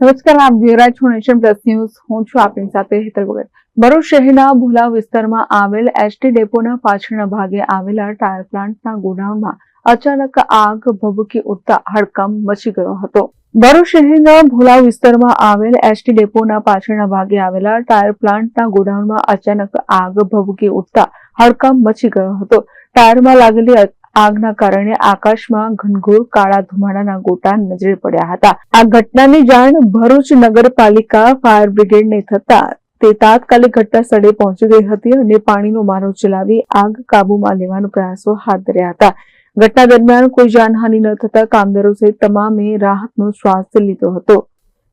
નમસ્કાર, આપ જોઈ રહ્યા છો નેશન પ્લસ ન્યૂઝ. હું છું આપની સાથે હેતલ ભગત. ભરૂચ શહેરના ભુલાવ વિસ્તારમાં આવેલ એસટી ડેપોના પાછળના ભાગે આવેલા ટાયર પ્લાન્ટના ગોડાઉનમાં અચાનક આગ ભભૂકી ઉઠતા હડકંપ મચી ગયો હતો. ભરૂચ શહેરના ભુલાવ વિસ્તારમાં આવેલ એસટી ડેપોના પાછળના ભાગે આવેલા ટાયર પ્લાન્ટના ગોડાઉનમાં અચાનક આગ ભભૂકી ઉઠતા હડકંપ મચી ગયો હતો. ટાયરમાં લાગેલી આગના કારણે આકાશમાં ઘનઘોર કાળા ધુમાડાના ગોટા નજરે પડ્યા હતા. આ ઘટનાની જાણ ભરૂચ નગરપાલિકા ફાયર બ્રિગેડને થતા તે તાત્કાલિક ઘટના સ્થળે પહોંચી ગઈ હતી અને પાણીનો મારો ચલાવી આગ કાબૂમાં લેવાનો પ્રયાસો હાથ ધર્યા હતા. ઘટના દરમિયાન કોઈ જાનહાનિ ન થતા કામદારો સહિત તમામે રાહતનો શ્વાસ લીધો હતો.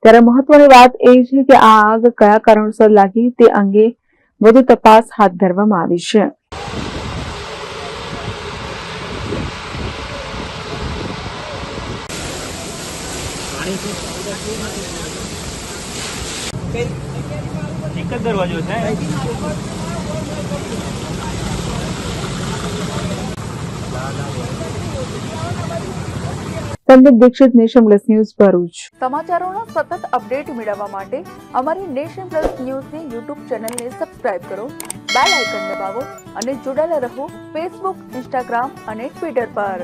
ત્યારે મહત્વની વાત એ છે કે આ આગ કયા કારણોસર લાગી તે અંગે વધુ તપાસ હાથ ધરવામાં આવી છે. એક જ દરવાજો છે. Sandeep Dixit, nation plus news, Bharuch. સમાચારોનો સતત અપડેટ મેળવવા માટે અમારી નેશન પ્લસ ન્યૂઝની યુટ્યુબ ચેનલને સબસ્ક્રાઇબ કરો, બેલ આઇકન દબાવો અને જોડાયેલા રહો ફેસબુક, ઇન્સ્ટાગ્રામ અને ટ્વિટર પર.